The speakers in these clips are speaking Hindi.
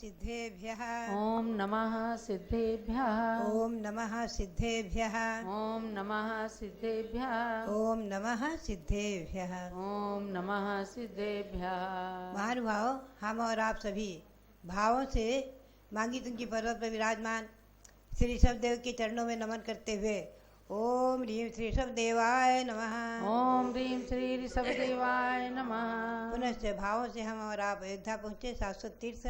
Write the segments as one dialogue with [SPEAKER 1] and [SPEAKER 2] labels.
[SPEAKER 1] सिद्धेभ्यः
[SPEAKER 2] ओम नमः सिद्धेभ्यः
[SPEAKER 1] ओम नमः सिद्धेभ्यः
[SPEAKER 2] ओम नमः सिद्धेभ्यः
[SPEAKER 1] ओम नमः सिद्धेभ्यः।
[SPEAKER 2] ओम नमः सिद्धेभ्यः।
[SPEAKER 1] महानुभाव, हम और आप सभी भावों से मांगी तुंगी पर्वत पर विराजमान श्री ऋषभदेव के चरणों में नमन करते हुए ओम ह्रीं श्री ऋषभदेवाय नमः।
[SPEAKER 2] ओम ह्रीं श्री ऋषभदेवाय नमः।
[SPEAKER 1] पुनश्च भावों से हम और आप अयोध्या पहुँचे शाश्वत तीर्थ।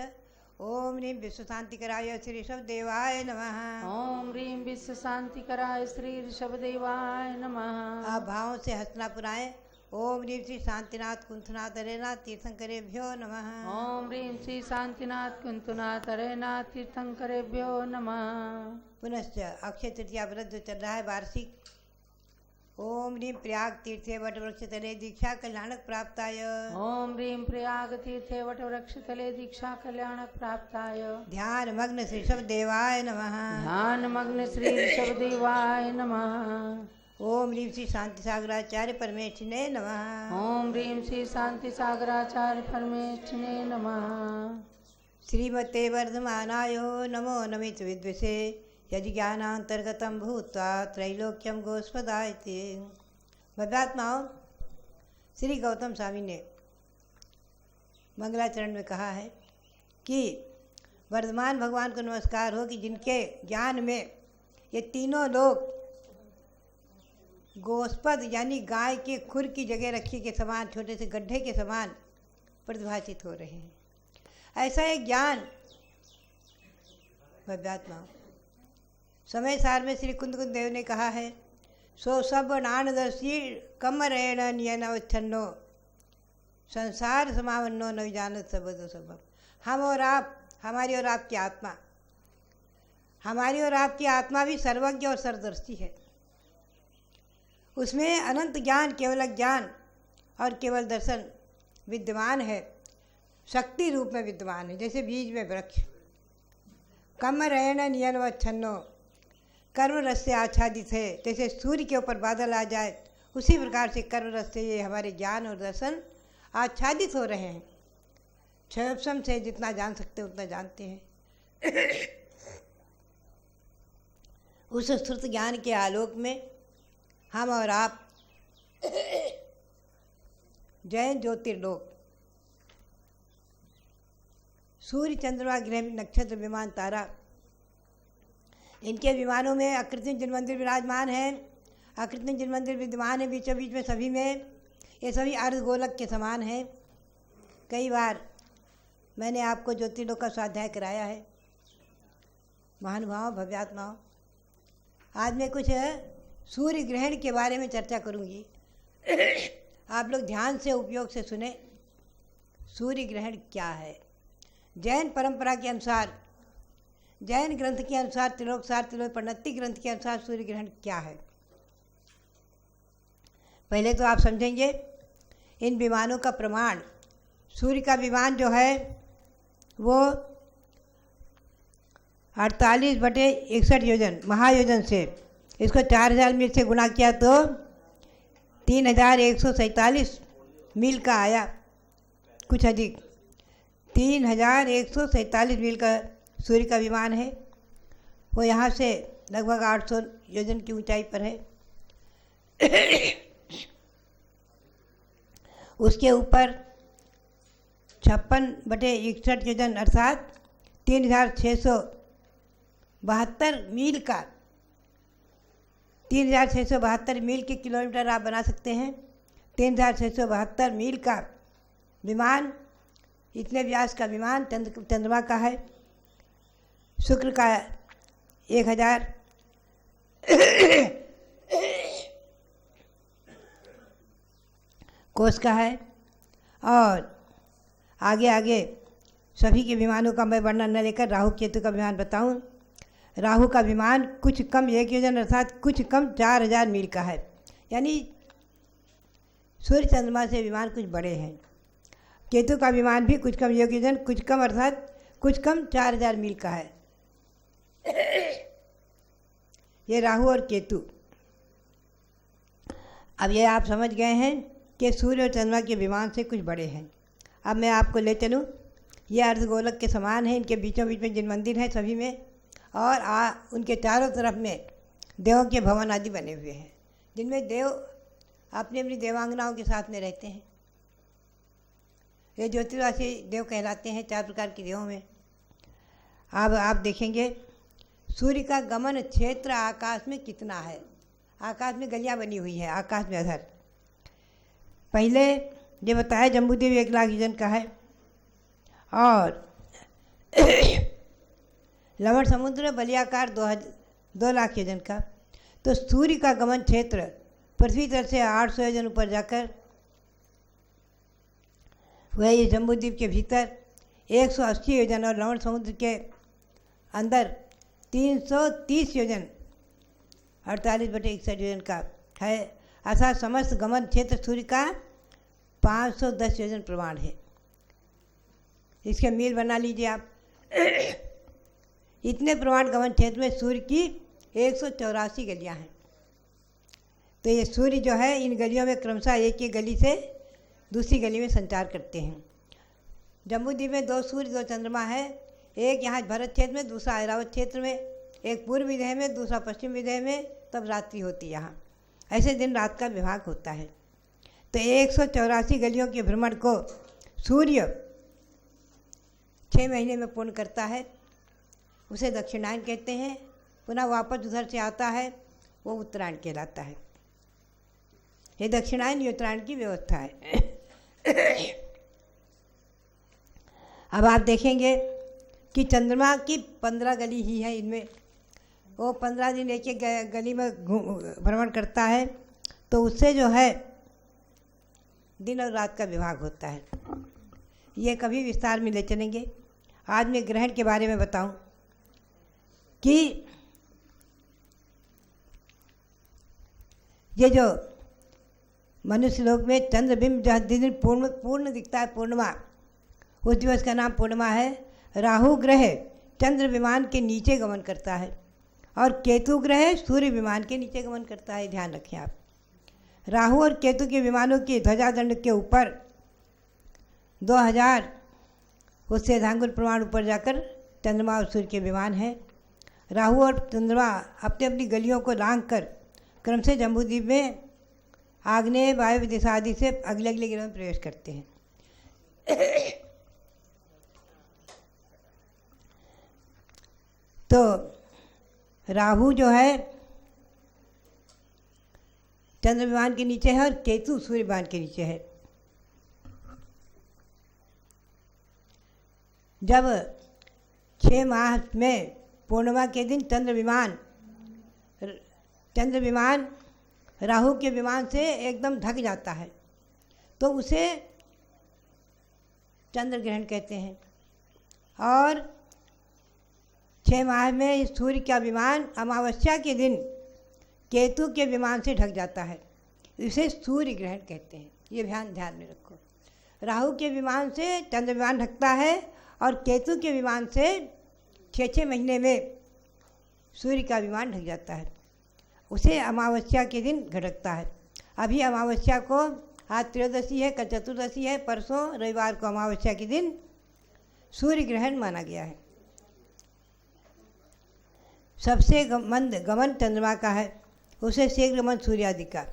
[SPEAKER 1] ओम ह्रीं विश्व शांति कराय श्री ऋषभदेवाय नमः।
[SPEAKER 2] ओम ह्रीं विश्व शांति कराय श्री ऋषभदेवाय नमः।
[SPEAKER 1] आप भावों से हस्तिनापुर आए। ओम ह्रीं श्री शांतिनाथ कुंथनाथ हरेनाथ तीर्थंकरेभ्यो नमः।
[SPEAKER 2] ओम ह्रीं श्री शांतिनाथ कुंतुनाथ हरेनाथ तीर्थंकरेभ्यो नमः।
[SPEAKER 1] पुनश्च अक्षय तृतीया व्रत जो चल रहा है वार्षिक। ओम ह्रीं प्रयाग तीर्थे वटवृक्ष तले दीक्षा कल्याणक प्राप्ताय।
[SPEAKER 2] ओम ह्रीं प्रयाग तीर्थे वटवृक्ष तले दीक्षा कल्याणक प्राप्ताय।
[SPEAKER 1] ध्यान मग्न श्री ऋषभदेवाय नमः।
[SPEAKER 2] ध्यान मग्न श्री ऋषभदेवाय नमः।
[SPEAKER 1] ओम ह्रीं श्री शांति सागराचार्य परमेष्ठिने नमः।
[SPEAKER 2] ओम ह्रीं श्री शांति सागराचार्य परमेष्ठिने नमः।
[SPEAKER 1] श्रीमते वर्धमानायो नमो नमित विद्विषे यदि ज्ञानांतर्गतम भूत्वा त्रैलोक्यम गोस्पदायते। भव्यात्माओं, श्री गौतम स्वामी ने मंगलाचरण में कहा है कि वर्धमान भगवान को नमस्कार हो कि जिनके ज्ञान में ये तीनों लोग गोस्पद यानी गाय के खुर की जगह रखी के समान, छोटे से गड्ढे के समान प्रतिभाषित हो रहे हैं। ऐसा एक ज्ञान भव्यात्मा समय सार में श्री कुंद देव ने कहा है, सो सब नानदर्शी कमरेण नियनवच्छन्नो संसार समावन्नो न जानत सबदो सबम। हम और आप, हमारी और आपकी आत्मा, हमारी और आपकी आत्मा भी सर्वज्ञ और सर्वदर्शी है। उसमें अनंत ज्ञान, केवल ज्ञान और केवल दर्शन विद्यमान है, शक्ति रूप में विद्यमान है, जैसे बीज में वृक्ष। कमरेण नियनवच्छन्नो, कर्म रस से आच्छादित है। जैसे सूर्य के ऊपर बादल आ जाए, उसी प्रकार से कर्म रस से ये हमारे ज्ञान और दर्शन आच्छादित हो रहे हैं। क्षयोपम से जितना जान सकते उतना जानते हैं। उस स्तुत ज्ञान के आलोक में हम और आप जैन ज्योतिर्लोक, सूर्य चंद्रमा ग्रह नक्षत्र विमान तारा, इनके विमानों में अकृत्रिम जन मंदिर विराजमान है। अकृत्रिम जन मंदिर विद्यमान है बीचों बीच में सभी में। ये सभी अर्धगोलक के समान है। कई बार मैंने आपको ज्योतिर्लोक का स्वाध्याय कराया है। महानुभाव, भव्यात्माओं, आज मैं कुछ सूर्य ग्रहण के बारे में चर्चा करूंगी। आप लोग ध्यान से उपयोग से सुने। सूर्य ग्रहण क्या है? जैन परंपरा के अनुसार, जैन ग्रंथ के अनुसार, त्रिलोकसार त्रिलोकपरिणति ग्रंथ के अनुसार सूर्य ग्रहण क्या है? पहले तो आप समझेंगे इन विमानों का प्रमाण। सूर्य का विमान जो है वो 48/61 योजन महायोजन से, इसको 4000 मील से गुणा किया तो 3147 मील का आया, कुछ अधिक 3147 मील का सूर्य का विमान है। वो यहाँ से लगभग 800 योजन की ऊंचाई पर है। उसके ऊपर 56/61 योजन अर्थात 3672 मील का, 3672 मील के किलोमीटर आप बना सकते हैं। 3672 मील का विमान, इतने व्यास का विमान चंद्रमा का है। शुक्र का 1000 कोस का है। और आगे आगे सभी के विमानों का मैं वर्णन न लेकर राहु केतु का विमान बताऊं। राहु का विमान कुछ कम 1 योजन अर्थात कुछ कम 4000 मील का है। यानी सूर्य चंद्रमा से विमान कुछ बड़े हैं। केतु का विमान भी कुछ कम 1 योजन, कुछ कम अर्थात कुछ कम 4000 मील का है। ये राहु और केतु। अब ये आप समझ गए हैं कि सूर्य और चंद्रमा के विमान से कुछ बड़े हैं। अब मैं आपको ले चलूँ ये अर्धगोलक के समान है। इनके बीचों बीच में जिन मंदिर हैं सभी में, और उनके चारों तरफ में देवों के भवन आदि बने हुए हैं, जिनमें देव अपनी अपनी देवांगनाओं के साथ में रहते हैं। ये ज्योतिर्वासी देव कहलाते हैं 4 प्रकार के देवों में। अब आप देखेंगे सूर्य का गमन क्षेत्र आकाश में कितना है। आकाश में गलियां बनी हुई हैं, आकाश में अधर। पहले ये बताया जम्बूद्वीप 1 लाख योजन का है, और लवण समुद्र बलियाकार 2 लाख योजन का। तो सूर्य का गमन क्षेत्र पृथ्वी तल से 800 योजन ऊपर जाकर वह ये जम्बूद्वीप के भीतर 180 योजन और लवण समुद्र के अंदर 330 योजन 48/61 योजन का है। अर्थात समस्त गमन क्षेत्र सूर्य का 510 योजन प्रमाण है। इसके मील बना लीजिए आप। इतने प्रमाण गमन क्षेत्र में सूर्य की 184 गलियां हैं। तो ये सूर्य जो है इन गलियों में क्रमशः एक एक गली से दूसरी गली में संचार करते हैं। जम्बूद्वीप में 2 सूर्य 2 चंद्रमा है। एक यहाँ भरत क्षेत्र में, दूसरा ऐरावत क्षेत्र में, एक पूर्व विदेह में, दूसरा पश्चिम विदेह में। तब रात्रि होती है यहाँ। ऐसे दिन रात का विभाग होता है। तो 184 गलियों के भ्रमण को सूर्य 6 महीने में पूर्ण करता है। उसे दक्षिणायन कहते हैं। पुनः वापस उधर से आता है, वो उत्तरायण कहलाता है। ये दक्षिणायन उत्तरायण की व्यवस्था है। अब आप देखेंगे कि चंद्रमा की 15 गली ही है। इनमें वो 15 दिन एक एक गली में भ्रमण करता है। तो उससे जो है दिन और रात का विभाग होता है। ये कभी विस्तार में ले चलेंगे। आज मैं ग्रहण के बारे में बताऊं कि ये जो मनुष्य लोक में चंद्रबिंब जिस दिन पूर्ण दिखता है, पूर्णिमा, उस दिवस का नाम पूर्णिमा है। राहु ग्रह चंद्र विमान के नीचे गमन करता है और केतु ग्रह सूर्य विमान के नीचे गमन करता है। ध्यान रखें आप। राहु और केतु के विमानों की ध्वजादंड के ऊपर 2000 उससे धांगुल प्रमाण ऊपर जाकर चंद्रमा और सूर्य के विमान हैं। राहु और चंद्रमा अपनी अपनी गलियों को लांघ कर क्रम से जम्बूद्वीप में आग्नेय वायव्य दिशा आदि से अगले अगले ग्रह में प्रवेश करते हैं। तो राहु जो है चंद्र विमान के नीचे है और केतु सूर्य विमान के नीचे है। जब 6 माह में पूर्णिमा के दिन चंद्र विमान राहु के विमान से एकदम ढक जाता है, तो उसे चंद्र ग्रहण कहते हैं। और 6 माह में सूर्य का विमान अमावस्या के दिन केतु के विमान से ढक जाता है, इसे सूर्य ग्रहण कहते हैं। ये ध्यान में रखो। राहु के विमान से चंद्र विमान ढकता है और केतु के विमान से 6 महीने में सूर्य का विमान ढक जाता है, उसे अमावस्या के दिन घटकता है। अभी अमावस्या को आज त्रयोदशी है, कल चतुर्दशी है, परसों रविवार को अमावस्या के दिन सूर्य ग्रहण माना गया है। सबसे मंद गमन चंद्रमा का है, उसे शीघ्र गमन सूर्य आदि का।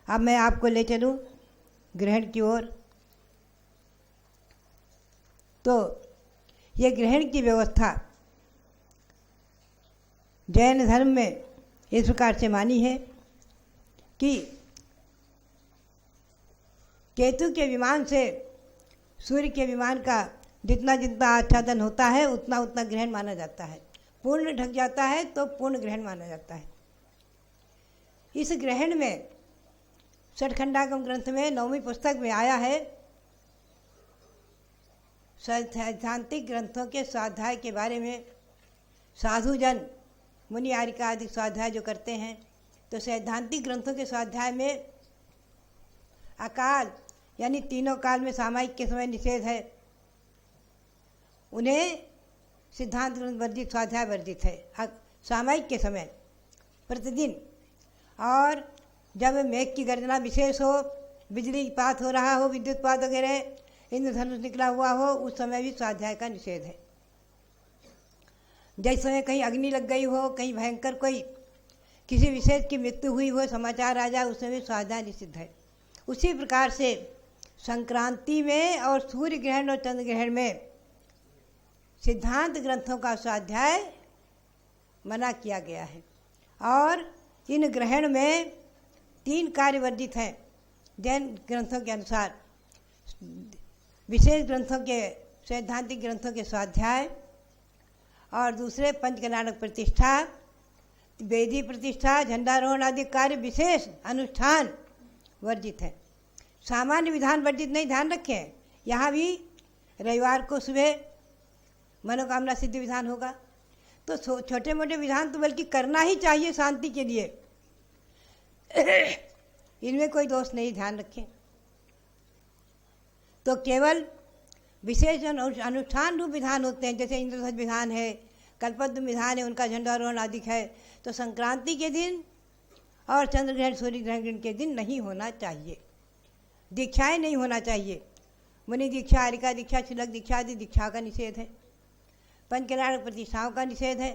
[SPEAKER 1] अब मैं आपको ले चलूँ ग्रहण की ओर। तो ये ग्रहण की व्यवस्था जैन धर्म में इस प्रकार से मानी है कि केतु के विमान से सूर्य के विमान का जितना जितना आच्छादन होता है उतना उतना ग्रहण माना जाता है। पूर्ण ढक जाता है तो पूर्ण ग्रहण माना जाता है। इस ग्रहण में षटखंडागम ग्रंथ में 9वीं पुस्तक में आया है, सैद्धांतिक ग्रंथों के स्वाध्याय के बारे में। साधुजन मुनि आरिका आदि स्वाध्याय जो करते हैं, तो सैद्धांतिक ग्रंथों के स्वाध्याय में अकाल यानी तीनों काल में सामायिक के समय निषेध है, उन्हें सिद्धांत ग्रंथ वर्जित, स्वाध्याय वर्जित है। सामायिक के समय प्रतिदिन, और जब मेघ की गर्जना विशेष हो, बिजली पात हो रहा हो, विद्युत पात वगैरह, इंद्रधनुष निकला हुआ हो उस समय भी स्वाध्याय का निषेध है। जिस समय कहीं अग्नि लग गई हो, कहीं भयंकर कोई किसी विशेष की मृत्यु हुई हो, समाचार आ जाए, उस समय स्वाध्याय निषिद्ध है। उसी प्रकार से संक्रांति में और सूर्य ग्रहण और चंद्र ग्रहण में सिद्धांत ग्रंथों का स्वाध्याय मना किया गया है। और इन ग्रहण में 3 कार्य वर्जित हैं जैन ग्रंथों के अनुसार। विशेष ग्रंथों के, सैद्धांतिक ग्रंथों के स्वाध्याय, और दूसरे पंचकल्याणक प्रतिष्ठा, वेदी प्रतिष्ठा, झंडारोहण आदि कार्य विशेष अनुष्ठान वर्जित है। सामान्य विधान वर्जित नहीं, ध्यान रखें। यहाँ भी रविवार को सुबह मनोकामना सिद्धि विधान होगा, तो छोटे मोटे विधान तो बल्कि करना ही चाहिए शांति के लिए। इनमें कोई दोष नहीं, ध्यान रखें। तो केवल विशेष अनुष्ठान रूप विधान होते हैं, जैसे इंद्रध्वज विधान है, कल्पद्रुम विधान है, उनका झंडारोहण आदि है। तो संक्रांति के दिन और चंद्र ग्रहण सूर्य ग्रहण के दिन नहीं होना चाहिए। दीक्षाएं नहीं होना चाहिए। मुनि दीक्षा, हरिका दीक्षा, तिलक दीक्षा आदि दीक्षा का निषेध है। पंचकल्याणक प्रतिष्ठाओं का निषेध है,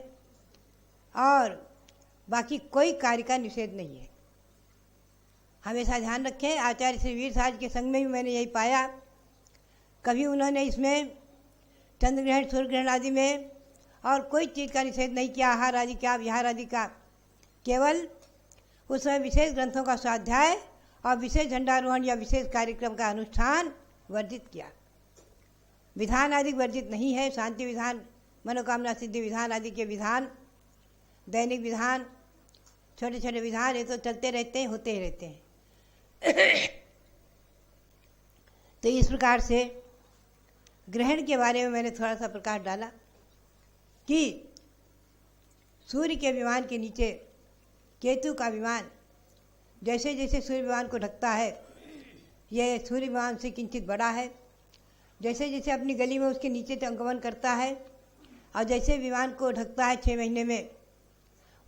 [SPEAKER 1] और बाकी कोई कार्य का निषेध नहीं है। हमेशा ध्यान रखें। आचार्य श्री वीर साज के संग में भी मैंने यही पाया, कभी उन्होंने इसमें चंद्र ग्रहण सूर्य ग्रहण आदि में और कोई चीज़ का निषेध नहीं किया, आहार आदि का, विहार आदि का। केवल उस समय विशेष ग्रंथों का स्वाध्याय और विशेष झंडारोहण या विशेष कार्यक्रम का अनुष्ठान वर्जित किया। विधान आदि वर्जित नहीं है। शांति विधान, मनोकामना सिद्धि विधान आदि के विधान, दैनिक विधान, छोटे छोटे विधान, ये तो चलते रहते हैं, होते ही रहते हैं। तो इस प्रकार से ग्रहण के बारे में मैंने थोड़ा सा प्रकाश डाला कि सूर्य के विमान के नीचे केतु का विमान जैसे जैसे सूर्य विमान को ढकता है, यह सूर्य विमान से किंचित बड़ा है। जैसे जैसे अपनी गली में उसके नीचे अंगमन करता है और जैसे विमान को ढकता है 6 महीने में,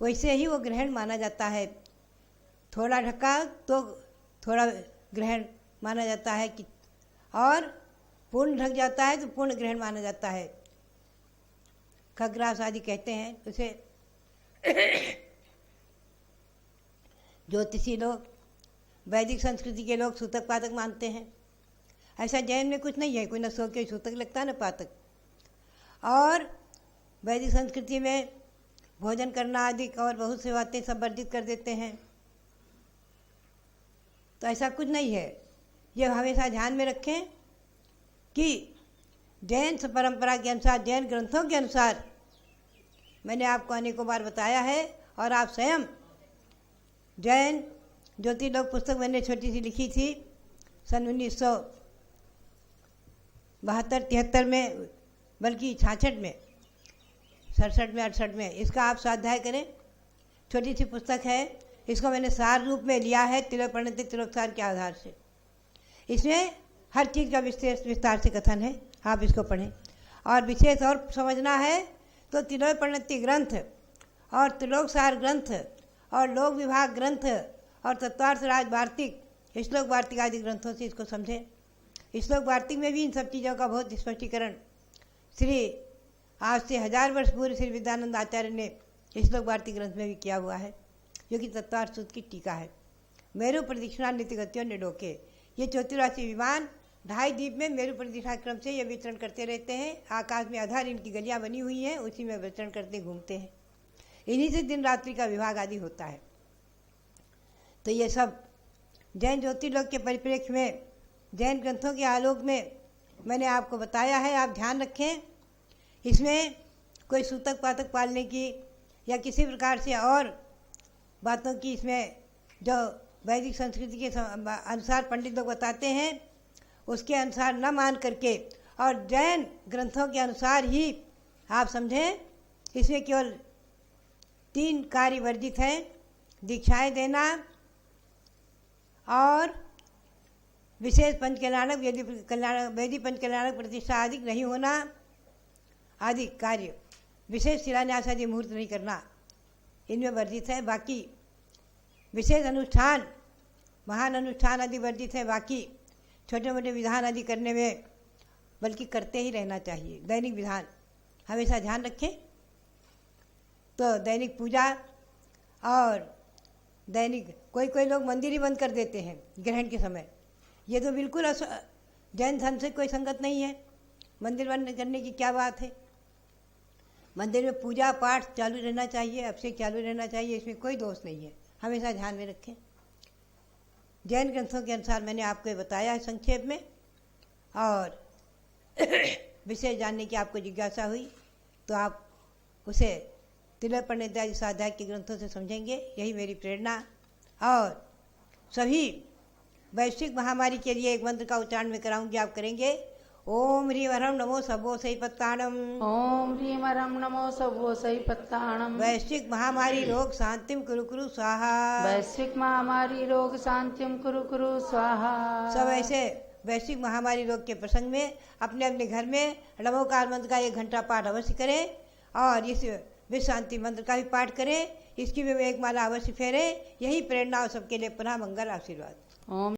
[SPEAKER 1] वैसे ही वो ग्रहण माना जाता है। थोड़ा ढका तो थोड़ा ग्रहण माना जाता है कि, और पूर्ण ढक जाता है तो पूर्ण ग्रहण माना जाता है। खग्रास आदि कहते हैं उसे। ज्योतिषी लोग, वैदिक संस्कृति के लोग सूतक पातक मानते हैं। ऐसा जैन में कुछ नहीं है, कोई न सो के सूतक लगता न पातक। और वैदिक संस्कृति में भोजन करना आदि और बहुत से बातें सब वर्जित कर देते हैं। तो ऐसा कुछ नहीं है। ये हमेशा ध्यान में रखें कि जैन परंपरा के अनुसार, जैन ग्रंथों के अनुसार, मैंने आपको अनेकों बार बताया है, और आप स्वयं जैन ज्योतिर्लोक पुस्तक मैंने छोटी सी लिखी थी सन 1972-73 में, बल्कि 66 में, 67 में, 68 में। इसका आप स्वाध्याय करें। छोटी सी पुस्तक है, इसको मैंने सार रूप में लिया है तिलक प्रणति तिलोकसार के आधार से। इसमें हर चीज़ का विस्तार से कथन है, आप इसको पढ़ें। और विशेष और समझना है तो तिलोक प्रणति ग्रंथ और तिलोकसार ग्रंथ और लोक विभाग ग्रंथ और तत्वार्थ राज वार्तिक, श्लोक वार्तिक आदि ग्रंथों से इसको समझें। श्लोक वार्तिक में भी इन सब चीज़ों का बहुत स्पष्टीकरण आज से 1000 वर्ष पूर्व श्री विद्यानंद आचार्य ने श्लोक वार्तिक ग्रंथ में भी किया हुआ है, जो कि तत्वार्थ सूत्र की टीका है। मेरु प्रदक्षिणा नित्य गतियों ने डोके, ये 84 विमान 2.5 द्वीप में मेरु प्रदक्षिणा क्रम से ये विचरण करते रहते हैं। आकाश में आधार इनकी गलियां बनी हुई हैं, उसी में विचरण करते घूमते हैं। इन्हीं से दिन रात्रि का विभाग आदि होता है। तो ये सब जैन ज्योतिर्लोक के परिप्रेक्ष्य में, जैन ग्रंथों के आलोक में मैंने आपको बताया है। आप ध्यान रखें, इसमें कोई सूतक पातक पालने की या किसी प्रकार से और बातों की, इसमें जो वैदिक संस्कृति के अनुसार पंडित लोग बताते हैं उसके अनुसार न मान करके और जैन ग्रंथों के अनुसार ही आप समझें। इसमें केवल 3 कार्य वर्जित हैं: दीक्षाएं देना और विशेष पंचकल्याणक वेदी पंचकल्याणक प्रतिष्ठा आदि नहीं होना आदि कार्य, विशेष शिलान्यास आदि मुहूर्त नहीं करना, इनमें वर्जित है। बाकी विशेष अनुष्ठान, महान अनुष्ठान आदि वर्जित है। बाकी छोटे मोटे विधान आदि करने में बल्कि करते ही रहना चाहिए। दैनिक विधान हमेशा ध्यान रखें। तो दैनिक पूजा और दैनिक कोई लोग मंदिर ही बंद कर देते हैं ग्रहण के समय। ये तो बिल्कुल जैन धर्म से कोई संगत नहीं है। मंदिर बंद करने की क्या बात है। मंदिर में पूजा पाठ चालू रहना चाहिए, अभिषेक चालू रहना चाहिए, इसमें कोई दोष नहीं है। हमेशा ध्यान में रखें। जैन ग्रंथों के अनुसार मैंने आपको बताया है संक्षेप में, और विषय जानने की आपको जिज्ञासा हुई तो आप उसे तिलक पंडिताजी स्वाध्याय के ग्रंथों से समझेंगे, यही मेरी प्रेरणा। और सभी वैश्विक महामारी के लिए एक मंत्र का उच्चारण मैं कराऊंगी, आप करेंगे। ओम ह्रीं हरम नमो सभो सही पत्ताणम।
[SPEAKER 2] ओम ह्रीं हरम नमो सभो सही पत्ताणम।
[SPEAKER 1] वैश्विक महामारी रोग शांतिम कुरु कुरु स्वाहा।
[SPEAKER 2] वैश्विक महामारी रोग शांतिम कुरु कुरु स्वाहा।
[SPEAKER 1] सब ऐसे वैश्विक महामारी रोग के प्रसंग में अपने अपने घर में नमोकार मंत्र का 1 घंटा पाठ अवश्य करें, और इस विश्व शांति मंत्र का भी पाठ करें। इसकी भी एक माला अवश्य फेरें। यही प्रेरणा और सबके लिए पुनः मंगल आशीर्वाद।
[SPEAKER 2] ओम